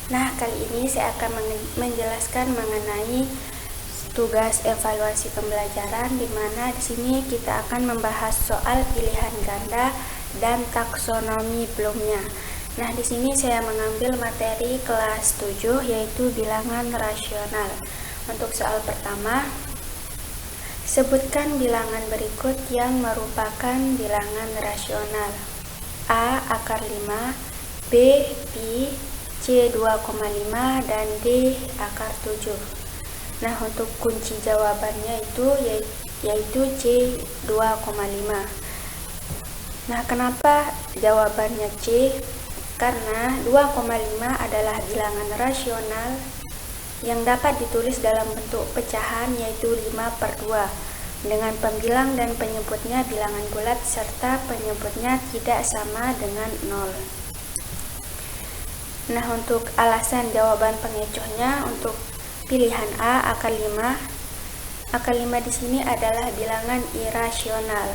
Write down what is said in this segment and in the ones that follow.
Nah, kali ini saya akan menjelaskan mengenai tugas evaluasi pembelajaran, di mana di sini kita akan membahas soal pilihan ganda dan taksonomi belumnya. Nah, di sini saya mengambil materi kelas 7 yaitu bilangan rasional. Untuk soal pertama, sebutkan bilangan berikut yang merupakan bilangan rasional. A akar 5, B pi, C 2,5 dan D akar 7. Nah, untuk kunci jawabannya yaitu C 2,5. Nah, kenapa jawabannya C? Karena 2,5 adalah bilangan rasional yang dapat ditulis dalam bentuk pecahan yaitu 5/2 dengan pembilang dan penyebutnya bilangan bulat serta penyebutnya tidak sama dengan 0. Nah, untuk alasan jawaban pengecohnya, untuk pilihan A akar 5. Akar 5 di sini adalah bilangan irasional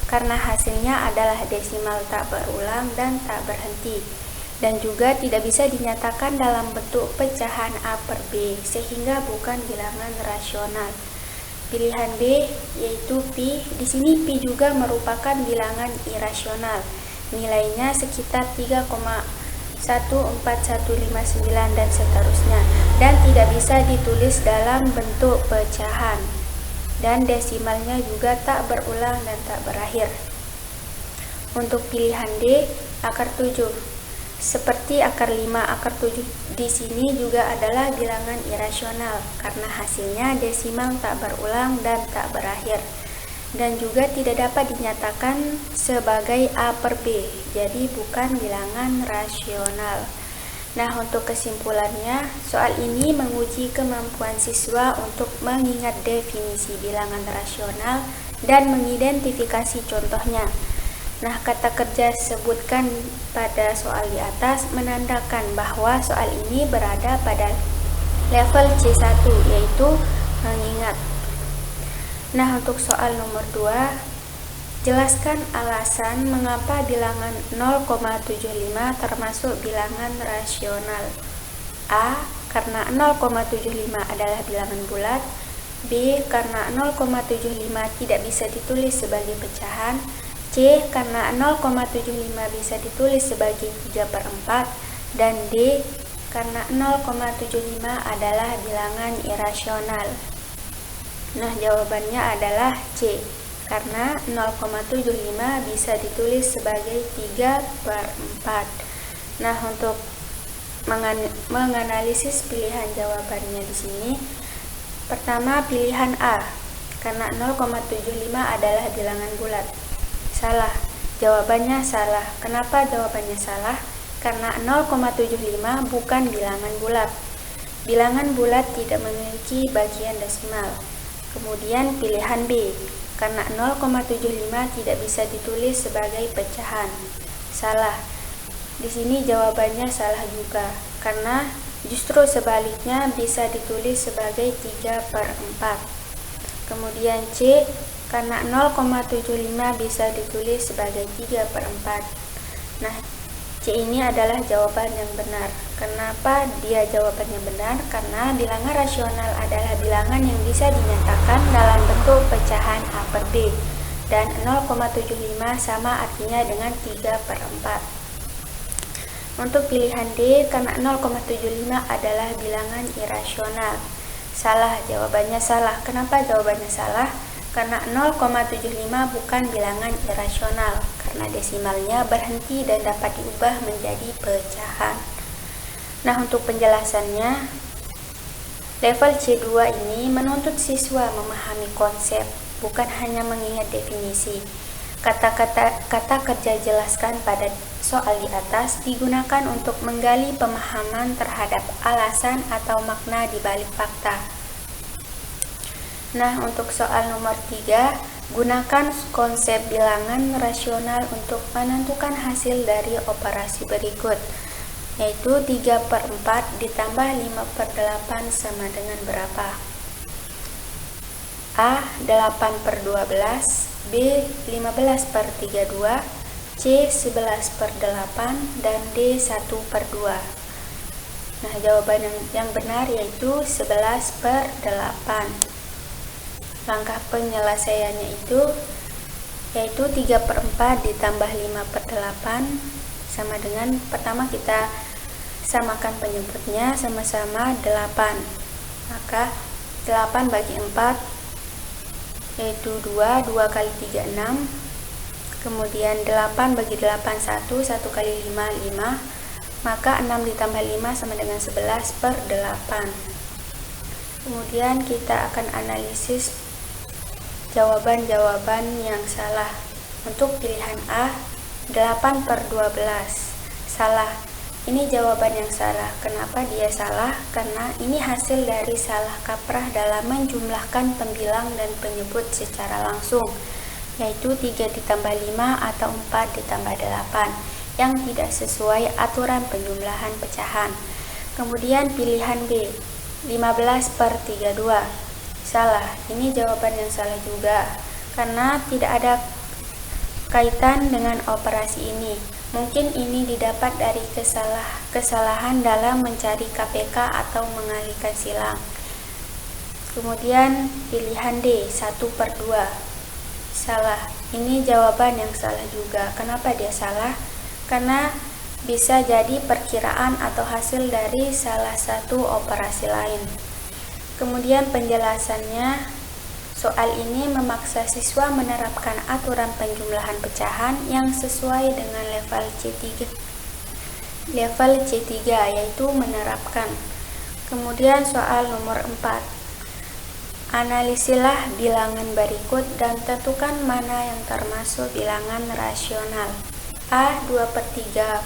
karena hasilnya adalah desimal tak berulang dan tak berhenti, dan juga tidak bisa dinyatakan dalam bentuk pecahan A/B sehingga bukan bilangan rasional. Pilihan B yaitu pi. Di sini pi juga merupakan bilangan irasional. Nilainya sekitar 3,14159 dan seterusnya, dan tidak bisa ditulis dalam bentuk pecahan, dan desimalnya juga tak berulang dan tak berakhir. Untuk pilihan D akar 7, seperti akar 5, akar 7 di sini juga adalah bilangan irasional karena hasilnya desimal tak berulang dan tak berakhir, dan juga tidak dapat dinyatakan sebagai A/B, jadi bukan bilangan rasional. Nah, untuk kesimpulannya, soal ini menguji kemampuan siswa untuk mengingat definisi bilangan rasional dan mengidentifikasi contohnya. Nah, kata kerja sebutkan pada soal di atas menandakan bahwa soal ini berada pada level C1, yaitu mengingat. Nah, untuk soal nomor 2, jelaskan alasan mengapa bilangan 0,75 termasuk bilangan rasional. A. Karena 0,75 adalah bilangan bulat. B. Karena 0,75 tidak bisa ditulis sebagai pecahan. C. Karena 0,75 bisa ditulis sebagai 3/4. Dan D. Karena 0,75 /adalah bilangan irasional. Nah, jawabannya adalah C, karena 0,75 bisa ditulis sebagai 3/4. Nah, untuk menganalisis pilihan jawabannya di sini, pertama pilihan A, karena 0,75 adalah bilangan bulat. Salah, jawabannya salah. Kenapa jawabannya salah? Karena 0,75 bukan bilangan bulat. Bilangan bulat tidak memiliki bagian desimal. Kemudian pilihan B, karena 0,75 tidak bisa ditulis sebagai pecahan. Salah. Di sini jawabannya salah juga, karena justru sebaliknya bisa ditulis sebagai 3/4. Kemudian C, karena 0,75 bisa ditulis sebagai 3/4. Nah, C ini adalah jawaban yang benar. Kenapa dia jawabannya benar? Karena bilangan rasional adalah bilangan yang bisa dinyatakan dalam bentuk pecahan A/B, dan 0,75 sama artinya dengan 3/4. Untuk pilihan D, karena 0,75 adalah bilangan irasional. Salah, jawabannya salah. Kenapa jawabannya salah? Karena 0,75 bukan bilangan irasional, karena desimalnya berhenti dan dapat diubah menjadi pecahan. Nah, untuk penjelasannya, level C2 ini menuntut siswa memahami konsep, bukan hanya mengingat definisi. Kata kerja jelaskan pada soal di atas digunakan untuk menggali pemahaman terhadap alasan atau makna di balik fakta. Nah, untuk soal nomor 3, gunakan konsep bilangan rasional untuk menentukan hasil dari operasi berikut, yaitu 3/4 ditambah 5/8 sama dengan berapa? A. 8/12, B. 15/32, C. 11/8, dan D. 1/2. Nah, jawaban yang benar yaitu 11/8. Langkah penyelesaiannya yaitu 3/4 ditambah 5/8 sama dengan, pertama kita samakan penyebutnya, sama-sama 8. Maka 8 bagi 4 yaitu 2, 2 kali 3 6. Kemudian 8 bagi 8 1, 1 kali 5 5. Maka 6 ditambah 5 sama dengan 11/8. Kemudian kita akan analisis jawaban-jawaban yang salah. Untuk pilihan A, 8/12. Salah. Ini jawaban yang salah. Kenapa dia salah? Karena ini hasil dari salah kaprah dalam menjumlahkan pembilang dan penyebut secara langsung, yaitu 3 ditambah 5 atau 4 ditambah 8, yang tidak sesuai aturan penjumlahan pecahan. Kemudian pilihan B, 15/32. Salah. Ini jawaban yang salah juga, karena tidak ada kaitan dengan operasi ini. Mungkin ini didapat dari kesalahan dalam mencari KPK atau mengalihkan silang. Kemudian pilihan D, 1/2. Salah. Ini jawaban yang salah juga. Kenapa dia salah? Karena bisa jadi perkiraan atau hasil dari salah satu operasi lain. Kemudian penjelasannya, soal ini memaksa siswa menerapkan aturan penjumlahan pecahan yang sesuai dengan level C3. Level C3 yaitu menerapkan. Kemudian soal nomor 4. Analisilah bilangan berikut dan tentukan mana yang termasuk bilangan rasional. A 2/3,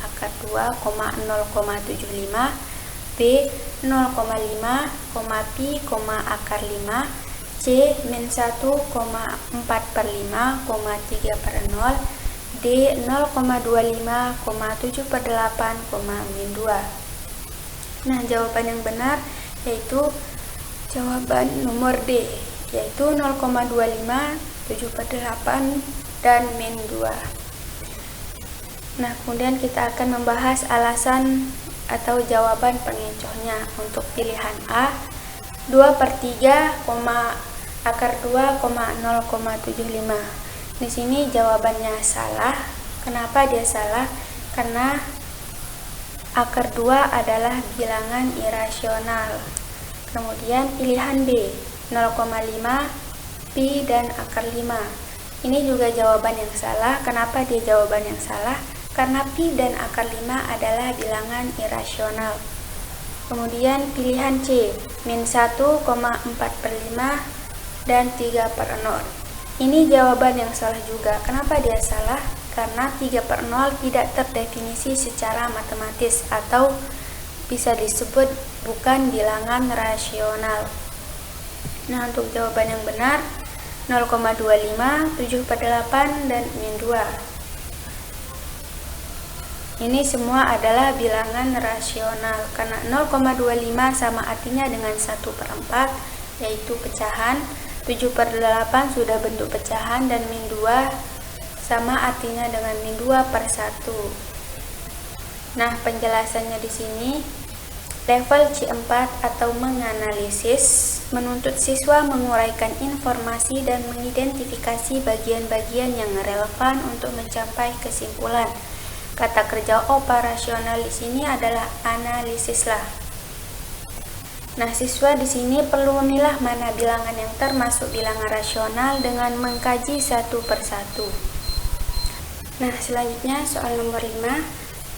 akar 2, 0,75. B 0,5, pi, akar 5. C min 1, 4/5, 3/0. D 0,25, 7/8, min 2. Nah, jawaban yang benar yaitu jawaban nomor D, yaitu 0,25, 7/8, dan min 2. Nah, kemudian kita akan membahas alasan atau jawaban pengecohnya. Untuk pilihan A, 2/3, akar 2, 0,75. Di sini jawabannya salah. Kenapa dia salah? Karena akar 2 adalah bilangan irasional. Kemudian pilihan B, 0,5, pi, dan akar 5. Ini juga jawaban yang salah. Kenapa dia jawaban yang salah? Karena pi dan akar 5 adalah bilangan irasional. Kemudian pilihan C, min 1, 4/5, dan 3/0. Ini jawaban yang salah juga. Kenapa dia salah? Karena 3/0 tidak terdefinisi secara matematis atau bisa disebut bukan bilangan rasional. Nah, untuk jawaban yang benar 0,25, 7/8, dan min 2. Ini semua adalah bilangan rasional karena 0,25 sama artinya dengan 1/4, yaitu pecahan. 7/8 sudah bentuk pecahan, dan min 2 sama artinya dengan min 2/1. Nah, penjelasannya di sini, level C4 atau menganalisis menuntut siswa menguraikan informasi dan mengidentifikasi bagian-bagian yang relevan untuk mencapai kesimpulan. Kata kerja operasional di sini adalah analisislah. Nah, siswa di sini perlu memilah mana bilangan yang termasuk bilangan rasional dengan mengkaji satu persatu. Nah, selanjutnya soal nomor 5.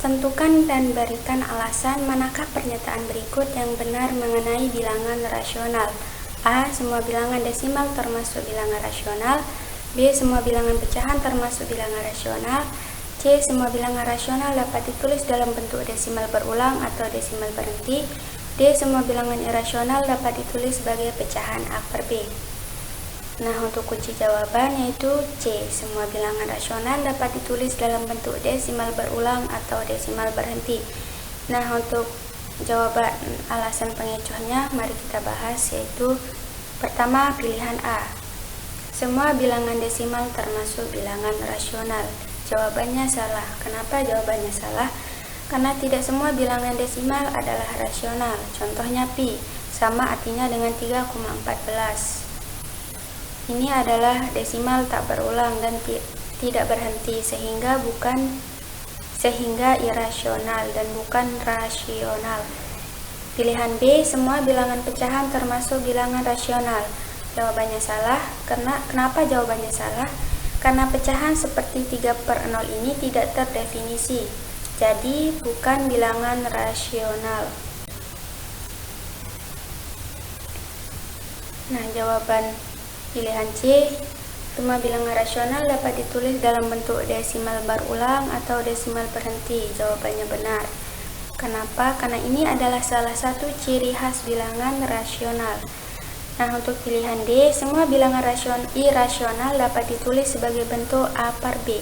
Tentukan dan berikan alasan manakah pernyataan berikut yang benar mengenai bilangan rasional. A. Semua bilangan desimal termasuk bilangan rasional. B. Semua bilangan pecahan termasuk bilangan rasional. C. Semua bilangan rasional dapat ditulis dalam bentuk desimal berulang atau desimal berhenti. D. Semua bilangan irasional dapat ditulis sebagai pecahan A per B. Nah, untuk kunci jawaban yaitu C. Semua bilangan rasional dapat ditulis dalam bentuk desimal berulang atau desimal berhenti. Nah, untuk jawaban alasan pengecohnya mari kita bahas, yaitu pertama pilihan A. Semua bilangan desimal termasuk bilangan rasional. Jawabannya salah. Kenapa jawabannya salah? Karena tidak semua bilangan desimal adalah rasional. Contohnya pi, sama artinya dengan 3,14. Ini adalah desimal tak berulang dan tidak berhenti, sehingga irasional dan bukan rasional. Pilihan B, semua bilangan pecahan termasuk bilangan rasional. Jawabannya salah. Kenapa jawabannya salah? Karena pecahan seperti 3/0 ini tidak terdefinisi, jadi bukan bilangan rasional. Nah, jawaban pilihan C, semua bilangan rasional dapat ditulis dalam bentuk desimal berulang atau desimal berhenti. Jawabannya benar. Kenapa? Karena ini adalah salah satu ciri khas bilangan rasional. Nah, untuk pilihan D, semua bilangan irasional dapat ditulis sebagai bentuk A per B.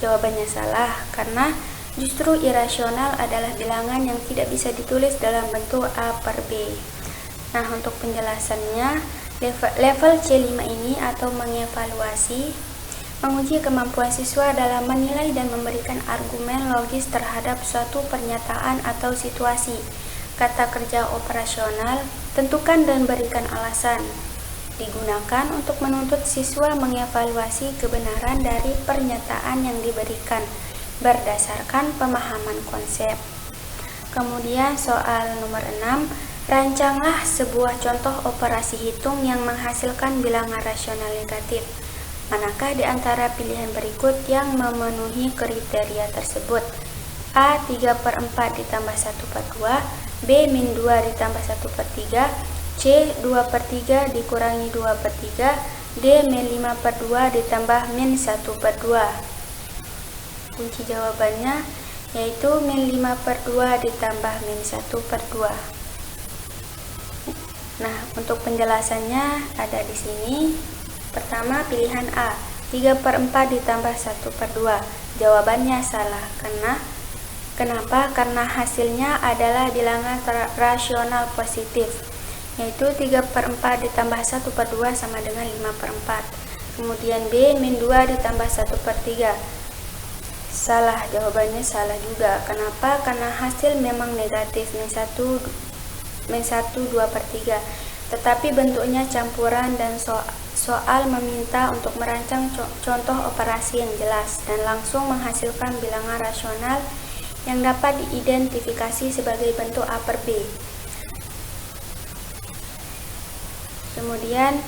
Jawabannya salah, karena justru irasional adalah bilangan yang tidak bisa ditulis dalam bentuk A per B. Nah, untuk penjelasannya, level C5 ini atau mengevaluasi, menguji kemampuan siswa dalam menilai dan memberikan argumen logis terhadap suatu pernyataan atau situasi. Kata kerja operasional, tentukan dan berikan alasan, digunakan untuk menuntut siswa mengevaluasi kebenaran dari pernyataan yang diberikan berdasarkan pemahaman konsep. Kemudian soal nomor 6, rancanglah sebuah contoh operasi hitung yang menghasilkan bilangan rasional negatif. Manakah di antara pilihan berikut yang memenuhi kriteria tersebut? A. 3/4 ditambah 1/2, B. min 2 ditambah 1/3, C. 2/3 dikurangi 2/3, D. min 5/2 ditambah min 1/2. Kunci jawabannya yaitu min 5/2 ditambah min 1/2. Nah, untuk penjelasannya ada di sini. Pertama, pilihan A, 3/4 ditambah 1/2. Jawabannya salah. Kenapa? Karena hasilnya adalah bilangan rasional positif, yaitu 3/4 ditambah 1/2 sama dengan 5/4. Kemudian B, min 2 ditambah 1/3. Salah, jawabannya salah juga. Kenapa? Karena hasil memang negatif, min 1 2/3, tetapi bentuknya campuran dan soal meminta untuk merancang contoh operasi yang jelas dan langsung menghasilkan bilangan rasional yang dapat diidentifikasi sebagai bentuk A per B. Kemudian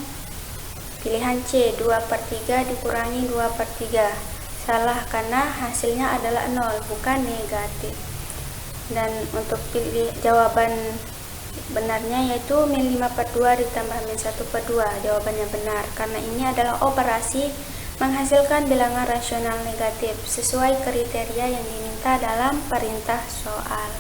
pilihan C, 2/3 dikurangi 2/3. Salah, karena hasilnya adalah 0, bukan negatif. Dan untuk jawaban benarnya yaitu min 5/2 ditambah min 1/2. Jawabannya benar, karena ini adalah operasi menghasilkan bilangan rasional negatif sesuai kriteria yang diminta dalam perintah soal.